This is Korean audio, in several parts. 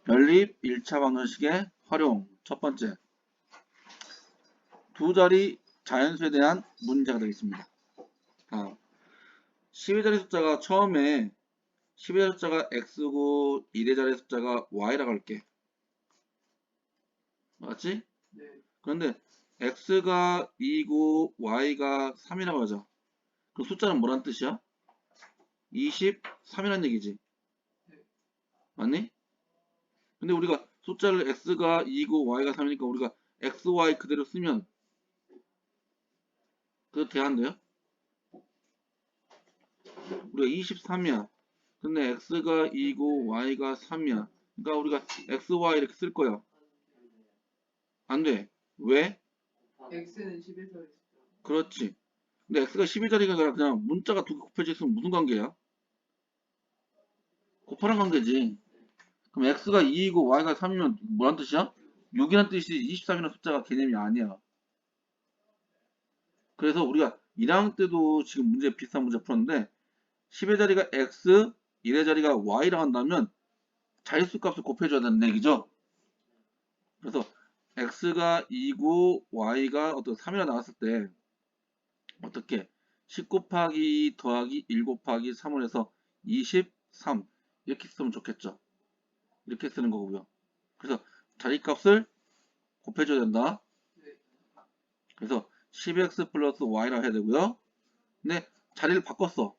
연립 1차 방정식의 활용. 첫 번째, 두 자리 자연수에 대한 문제가 되겠습니다. 10의 자리 숫자가 처음에 10의 자리 숫자가 x고 1의 자리 숫자가 y라고 할게. 맞지? 네. 그런데 x가 2고 y가 3이라고 하자. 그 숫자는 뭐란 뜻이야? 23이란 얘기지. 네. 맞니? 근데 우리가 숫자를 x가 2고 y가 3이니까 우리가 x, y 그대로 쓰면 그거 돼안돼요? 우리가 23이야. 근데 x가 2고 y가 3이야. 그러니까 우리가 x, y 이렇게 쓸 거야. 안 돼. 왜? x는 11자리 숫자. 그렇지. 근데 x가 12자리가 아니라 그냥 문자가 두 개 곱해져 있으면 무슨 관계야? 곱하는 관계지. 그럼 x가 2이고 y가 3이면 뭐란 뜻이야? 6이란 뜻이지 23이라는 숫자가 개념이 아니야. 그래서 우리가 1학년 때도 지금 문제 비슷한 문제 풀었는데 10의 자리가 x, 1의 자리가 y라고 한다면 자릿수 값을 곱해줘야 되는 얘기죠. 그래서 x가 2고 y가 어떤 3이라 나왔을 때 어떻게 10 곱하기 더하기 1 곱하기 3을 해서 23 이렇게 쓰면 좋겠죠. 이렇게 쓰는 거고요. 그래서 자리값을 곱해줘야 된다. 네. 그래서 10x 플러스 y라고 해야 되고요. 근데 자리를 바꿨어.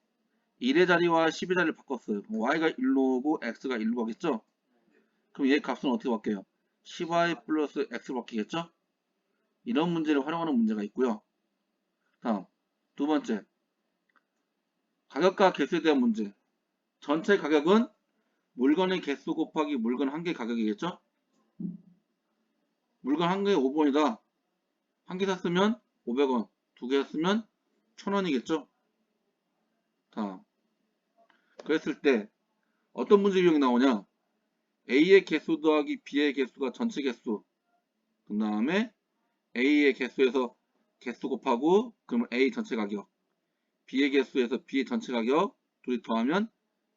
1의 자리와 10의 자리를 바꿨어요. y가 1로 오고 x가 1로 가겠죠? 그럼 얘 값은 어떻게 바뀌어요? 10y 플러스 x로 바뀌겠죠? 이런 문제를 활용하는 문제가 있고요. 다음 두 번째, 가격과 개수에 대한 문제. 전체 가격은 물건의 개수 곱하기 물건 한 개 가격이겠죠? 물건 한 개에 5번이다. 한 개 샀으면 500원, 두 개 샀으면 1000원이겠죠? 다음, 그랬을 때 어떤 문제 유형이 나오냐? A의 개수 더하기 B의 개수가 전체 개수. 그 다음에 A의 개수에서 개수 곱하고 그러면 A 전체 가격. B의 개수에서 B의 전체 가격. 둘이 더하면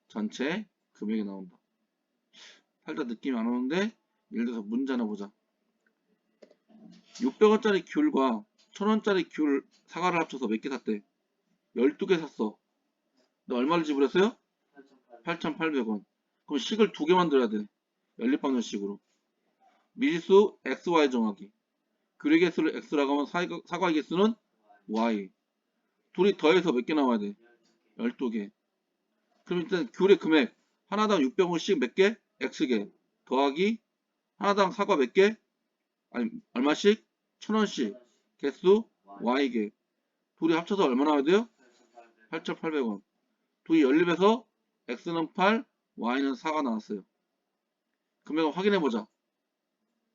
전체 금액이 나온다. 살짝 느낌이 안 오는데 예를 들어서 문제 하나 보자. 600원짜리 귤과 1000원짜리 귤 사과를 합쳐서 몇 개 샀대? 12개 샀어. 너 얼마를 지불했어요? 8,800원. 그럼 식을 두 개 만들어야 돼. 연립방정식으로. 미지수 x, y 정하기. 귤의 개수를 x라고 하면 사과의 개수는 y. 둘이 더해서 몇 개 나와야 돼? 12개. 그럼 일단 귤의 금액 하나당 600원씩 몇 개? x개. 더하기 하나당 사과 몇 개? 아니 얼마씩? 1000원씩. 개수 y개. 둘이 합쳐서 얼마 나와야 돼요? 8,800원. 둘이 연립해서 x는 8, y는 4가 나왔어요. 금액을 확인해보자.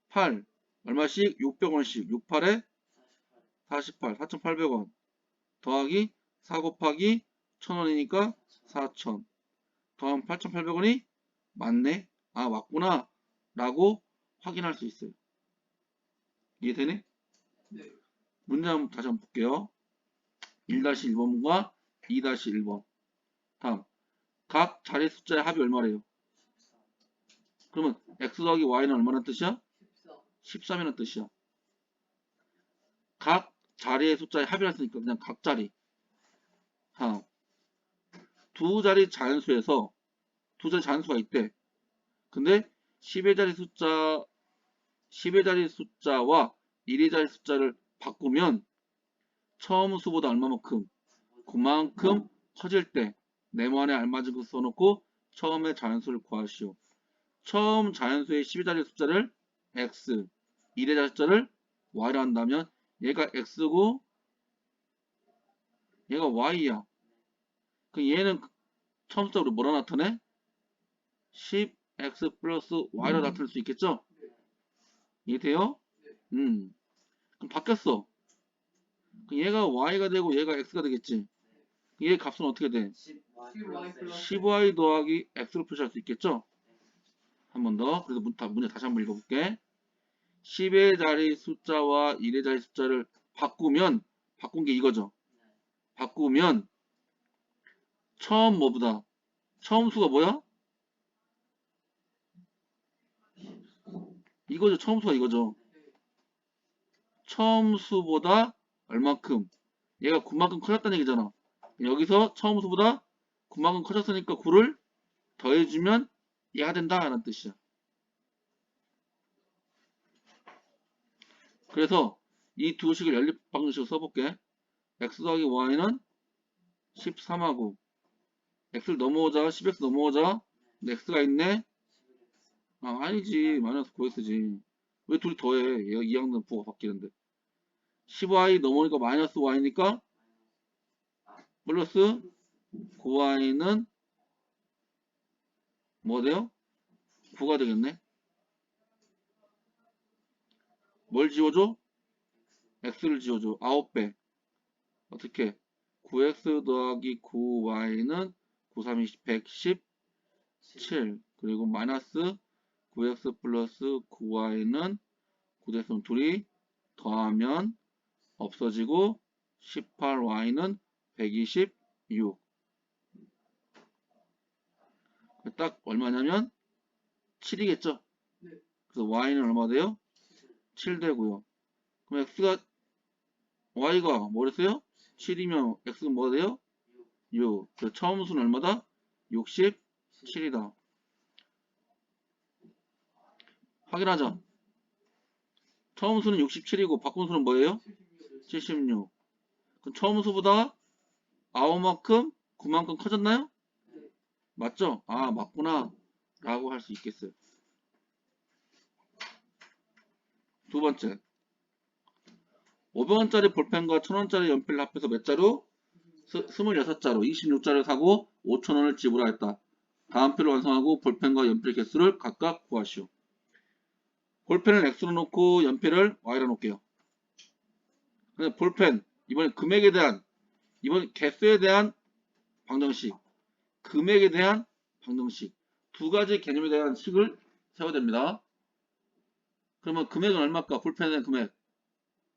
8 얼마씩? 600원씩. 68에 48, 4,800원. 더하기 4 곱하기 1000원이니까 4,000. 더하면 8,800원이 맞네? 아 맞구나 라고 확인할 수 있어요. 이해되네? 네. 문제 한번 다시 한번 볼게요. 1-1번과 2-1번. 다음 각 자리 숫자의 합이 얼마래요? 그러면 x 더하기 y는 얼마나 뜻이야? 14. 13이라는 뜻이야. 각 자리의 숫자의 합이라 했으니까 그냥 각 자리. 다음 두 자리 자연수에서 두 자리 자연수가 있대. 근데 10의 자리 숫자 10의 자리 숫자와 1의 자리 숫자를 바꾸면 처음 수보다 얼마만큼? 그만큼 커질 때 네모안에 알맞은 거 써놓고 처음에 자연수를 구하시오. 처음 자연수의 10의 자리 숫자를 x, 1의 자리 숫자를 y라 한다면 얘가 x고 얘가 y야. 그럼 얘는 처음 숫자로 뭐라 나타내? 10x 플러스 y라 나타낼 수 있겠죠? 이해돼요? 그럼 바뀌었어. 그럼 얘가 y가 되고 얘가 x가 되겠지. 얘 값은 어떻게 돼? 10y 더하기 x로 표시할 수 있겠죠? 한 번 더. 그래서 문제 다시 한번 읽어볼게. 10의 자리 숫자와 1의 자리 숫자를 바꾸면 바꾼 게 이거죠. 바꾸면 처음 뭐보다 처음 수가 뭐야? 이거죠. 처음 수가 이거죠. 네. 처음 수보다 얼마큼? 얘가 9만큼 커졌다는 얘기잖아. 여기서 처음 수보다 9만큼 커졌으니까 9를 더해주면 얘가 된다 라는 뜻이야. 그래서 이 두 식을 연립방정식으로 써볼게. x 더하기 y는 13하고 x를 넘어오자 10x 넘어오자 근데 x가 있네. 아, 아니지. 마이너스 9x지. 왜 둘이 더해? 얘가 2항등 부호가 바뀌는데. 10y 넘어오니까 마이너스 y니까 플러스 9y는 뭐 돼요? 9가 되겠네. 뭘 지워줘? x를 지워줘. 9배. 어떻게? 9x 더하기 9y는 9, 3, 20, 117. 그리고 마이너스 9x 플러스 9y는 9 됐으면 둘이 더하면 없어지고 18y는 126. 딱 얼마냐면 7이겠죠? 네. 그래서 y는 얼마 돼요? 7 되고요. 그럼 x가 y가 뭐랬어요? 7이면 x는 뭐가 돼요? 6. 그래서 처음 수는 얼마다? 67이다. 확인하자. 처음 수는 67이고 바꾼 수는 뭐예요? 76. 그럼 처음 수보다 9만큼 9만큼 커졌나요? 네. 맞죠? 아, 맞구나. 라고 할 수 있겠어요. 두 번째. 500원짜리 볼펜과 1000원짜리 연필을 합해서 몇 자루? 26자루, 26자루 사고 5,000원을 지불하였다. 다음 표를 완성하고 볼펜과 연필 개수를 각각 구하시오. 볼펜을 X로 놓고 연필을 Y로 놓을게요. 근데 볼펜, 이번에 금액에 대한, 이번 개수에 대한 방정식, 금액에 대한 방정식, 두 가지 개념에 대한 식을 세워야 됩니다. 그러면 금액은 얼마일까? 볼펜에 대한 금액.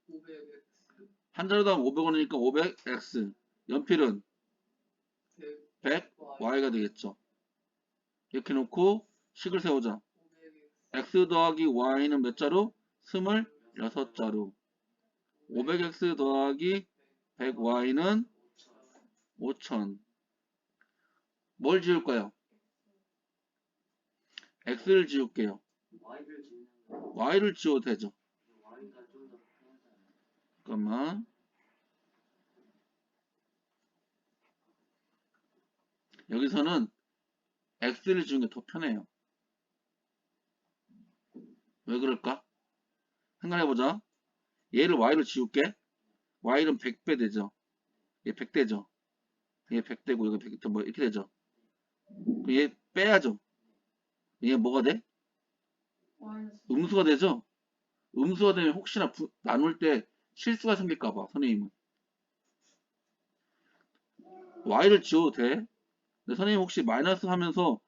500x. 한 자루당 500원이니까 500x. 연필은 100 100y가 되겠죠. 이렇게 놓고 식을 세우자. 500x. x 더하기 y는 몇 자루? 26자루. 500x 더하기 100y는 5000. 뭘 지울까요? x를 지울게요. y를 지워도 되죠. 잠깐만. 여기서는 x를 지우는 게 더 편해요. 왜 그럴까? 생각해보자. 얘를 y로 지울게. y는 100배 되죠. 얘 100대죠. 얘 100대고 여기 100대 뭐 이렇게 되죠. 그럼 얘 빼야죠. 얘 뭐가 돼? 음수가 되죠. 음수가 되면 혹시나 나눌 때 실수가 생길까봐 선생님은 y를 지워도 돼. 근데 선생님 혹시 마이너스 하면서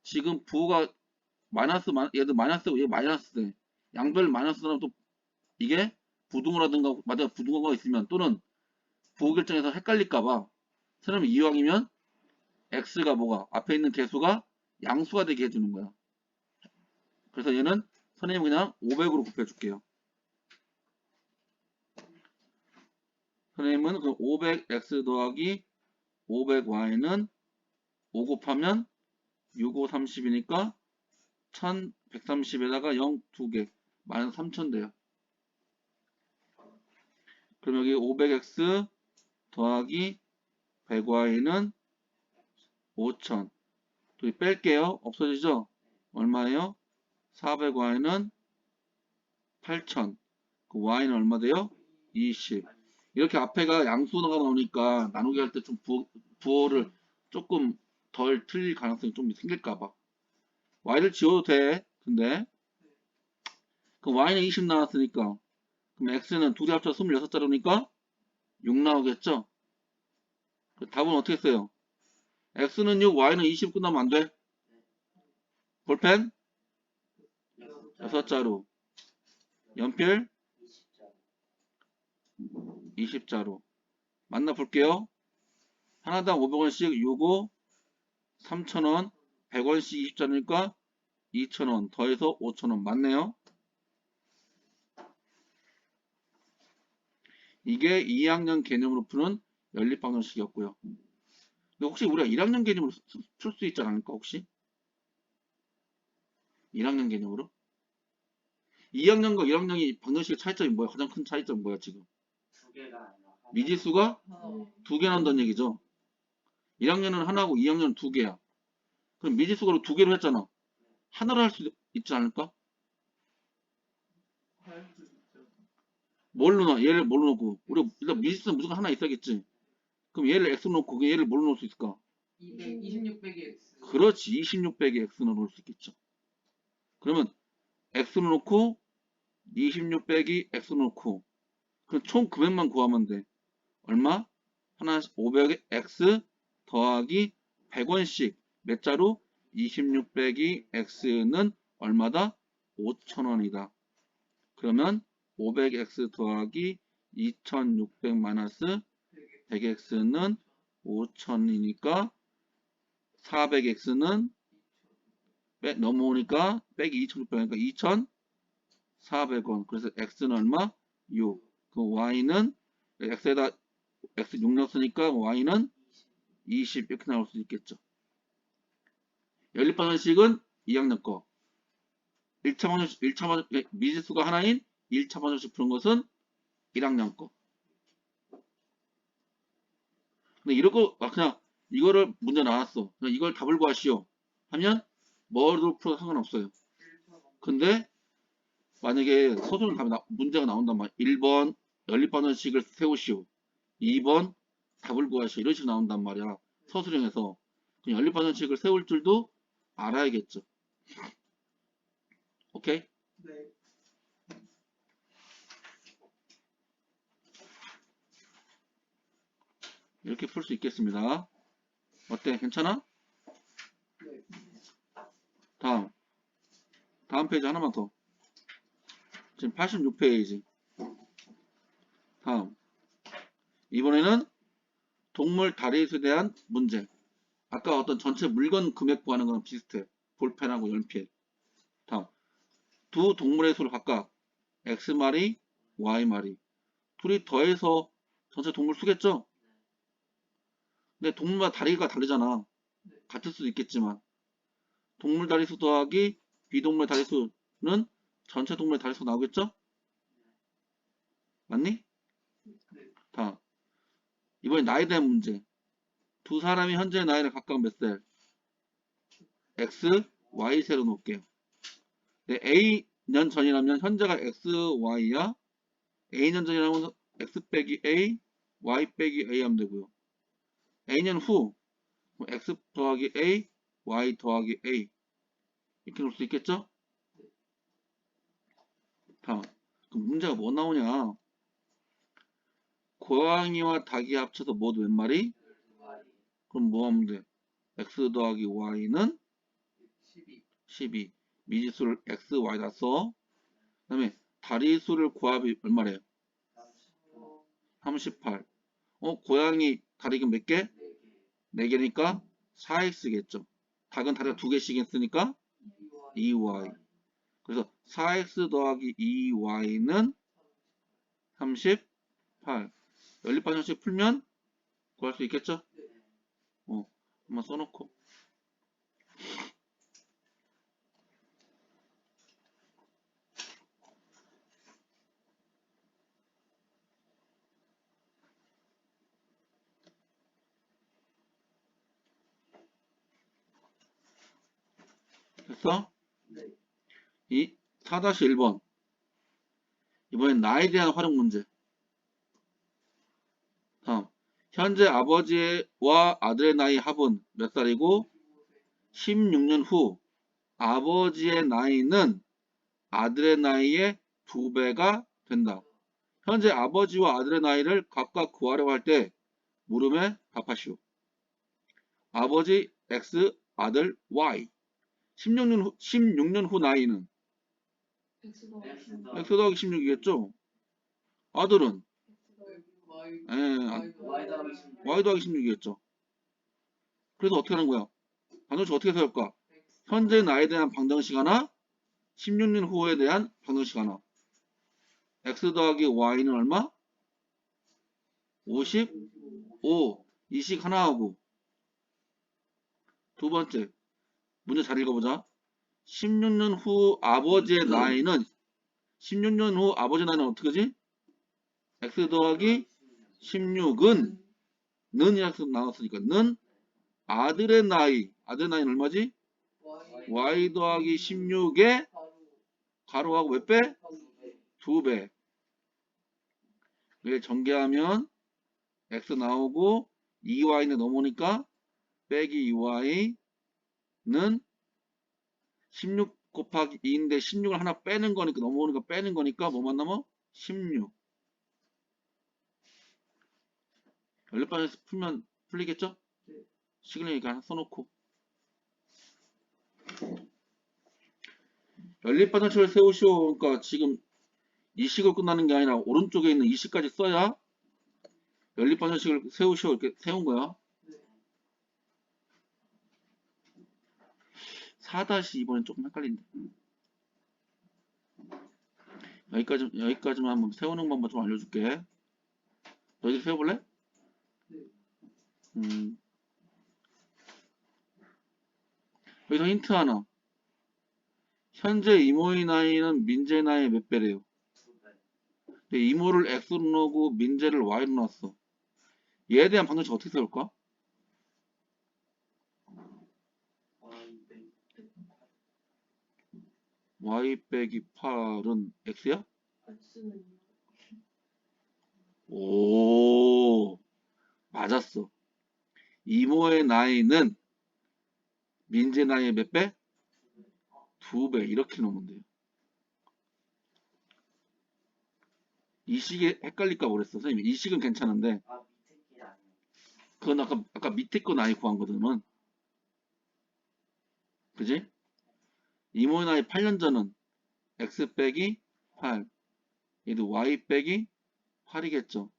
지금 부호가 마이너스 얘도 마이너스고 얘 마이너스 돼. 양별 마이너스 하면 또 이게 부등호라든가 맞아 부등호가 있으면 또는 부호 결정에서 헷갈릴까봐 선생님 이왕이면 x가 뭐가 앞에 있는 개수가 양수가 되게 해주는 거야. 그래서 얘는 선생님 그냥 500으로 곱해줄게요. 선생님은 그 500x 더하기 500y는 5 곱하면 6, 5, 30이니까 1130에다가 0 2개 마이너스 3000 돼요. 그럼 여기 500x 더하기 100y는 5000. 또 뺄게요. 없어지죠? 얼마예요? 400y는 8000. 그 y는 얼마 돼요? 20. 이렇게 앞에가 양수가 나오니까 나누기 할 때 좀 부호를 조금 덜 틀릴 가능성이 좀 생길까봐. y를 지워도 돼. 근데 그럼 y는 20 나왔으니까 그럼 x는 둘이 합쳐 26자루니까 6 나오겠죠? 답은 어떻게 써요? x는 6, y는 20 끝나면 안 돼? 볼펜 6자루, 연필 20자루. 만나 볼게요. 하나당 500원씩 6, 5, 3,000원, 100원씩 20자루니까 2,000원 더해서 5,000원 맞네요. 이게 2학년 개념으로 푸는 연립방정식이었고요. 근데 혹시 우리가 1학년 개념으로 풀 수 있지 않을까 혹시? 1학년 개념으로? 2학년과 1학년이 방정식의 차이점이 뭐야? 가장 큰 차이점이 뭐야 지금? 두 개가 아니라 하나. 미지수가 하나. 두 개 난다는 얘기죠. 1학년은 하나고 2학년은 두 개야. 그럼 미지수가 두 개로 했잖아. 하나로 할 수 있지 않을까? 할 수 있죠. 뭘로 넣어? 얘를 뭘로 넣고? 우리 일단 미지수는 무조건 하나 있어야겠지. 그럼 얘를 x 넣고 얘를 뭘로 넣을 수 있을까? 26 빼기 x. 그렇지. 26 빼기 x는 넣을 수 있겠죠. 그러면 x를 놓고 26 빼기 x를 놓고 그럼 총 금액만 구하면 돼. 얼마? 하나 500x 더하기 100원씩 몇 자로? 26 빼기 x는 얼마다? 5,000원이다. 그러면 500x 더하기 2600 마이너스 100x는 5,000이니까 400x는 넘어오니까 빼기 2,600이니까 2,400원. 그래서 x는 얼마? 6. 그 y는 x에다 x 6 넣었으니까 y는 20 이렇게 나올 수 있겠죠. 연립방정식은 2학년 거. 1차 방정식, 미지수가 하나인 1차 방정식 푸는 것은 1학년 거. 근데 이러고 그냥 이거를 문제 나왔어. 그냥 이걸 답을 구하시오. 하면 뭐로 풀어도 상관없어요. 근데 만약에 서술은 답이 문제가 나온단 말이야. 1번 연립방정식을 세우시오. 2번 답을 구하시오. 이런 식으로 나온단 말이야. 서술형에서. 그럼 연립방정식을 세울 줄도 알아야겠죠. 오케이? 네. 이렇게 풀 수 있겠습니다. 어때? 괜찮아? 네. 다음 페이지 하나만 더. 지금 86페이지. 다음. 이번에는 동물 다리수에 대한 문제. 아까 어떤 전체 물건 금액 구하는 거랑 비슷해. 볼펜하고 연필. 다음. 두 동물의 수를 각각 X마리, Y마리. 둘이 더해서 전체 동물 수겠죠? 근데 동물마다 다리가 다르잖아. 같을 수도 있겠지만. 동물 다리수 더하기 비동물 다리수는 전체 동물의 다리수 나오겠죠? 맞니? 네. 다음. 이번에 나이에 대한 문제. 두 사람이 현재 나이를 각각 몇 살? X, Y 세로 놓을게요. 네, A년 전이라면 현재가 X, Y야. A년 전이라면 X 빼기 A, Y 빼기 A 하면 되고요. A년 후 X 더하기 A, Y 더하기 A 이렇게 놓을 수 있겠죠? 다음. 그럼 문제가 뭐 나오냐? 고양이와 닭이 합쳐서 모두 몇 마리? 12마리. 그럼 뭐 하면 돼? X 더하기 Y는 12. 12. 미지수를 X, Y다 써. 그 다음에 다리수를 구하면 얼마래요? 38. 고양이 다리가 몇 개? 4개. 4개니까 4x겠죠. 닭은 다리가 2개씩 있으니까 2y. 그래서 4x 더하기 2y는 38. 연립방정식 풀면 구할 수 있겠죠? 한번 써놓고. 됐어? 네. 이 4-1번. 이번엔 나에 대한 활용 문제. 다음. 현재 아버지와 아들의 나이 합은 몇 살이고 16년 후 아버지의 나이는 아들의 나이의 2배가 된다. 현재 아버지와 아들의 나이를 각각 구하려고 할 때 물음에 답하시오. 아버지 X, 아들 Y. 16년 후 나이는 X 더하기 X 16. X 더하기 16이겠죠? 아들은 Y. Y 더하기 16. Y 더하기 16이겠죠? 그래서 어떻게 하는 거야? 방정식 어떻게 세울까? 현재 나이에 대한 방정식 하나, 16년 후에 대한 방정식 하나. X 더하기 Y는 얼마? 55. 이식 하나 하고. 두 번째. 문제 잘 읽어보자. 16년 후 아버지의 나이는 16년 후 아버지 나이는 어떻게 하지? x 더하기 16은 는 이라고 나왔으니까 는 아들의 나이는 얼마지? y 더하기 16에 가로하고 몇 배? 2배. 이게 전개하면 x 나오고 2y는 넘어오니까 빼기 2y는 16 곱하기 2인데 16을 하나 빼는 거니까 넘어오니까 빼는 거니까 뭐만 남아? 16. 연립반에서 풀면 풀리겠죠? 시그널 이렇게 하나 써놓고 연립반정식을 세우시오. 그러니까 지금 이식으로 끝나는 게 아니라 오른쪽에 있는 이식까지 써야 연립반정식을 세우시오. 이렇게 세운 거야. 4-2번엔 조금 헷갈린다. 여기까지만 한번 세우는 방법 좀 알려줄게. 너희들 세워볼래? 여기서 힌트 하나. 현재 이모의 나이는 민재의 나이의 몇 배래요? 근데 이모를 x로 넣고 민재를 y로 넣었어. 얘에 대한 방정식 어떻게 세울까? y 빼기 8은 x야? 오, 맞았어. 이모의 나이는 민재 나이의 몇 배? 2배. 이렇게 넣으면 돼요. 이식이 헷갈릴까 모르겠어. 선생님, 이식은 괜찮은데, 그건 아까 밑에 거 나이 구한 거든. 그지? 이모의 나이 8년 전은 x 빼기 8. 얘도 y 빼기 8이겠죠.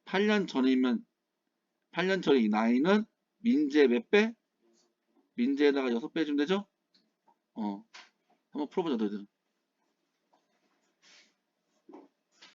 8년 전이면, 8년 전의 나이는 민재 몇 배? 민재에다가 6배 해주면 되죠? 한번 풀어보자, 너희들.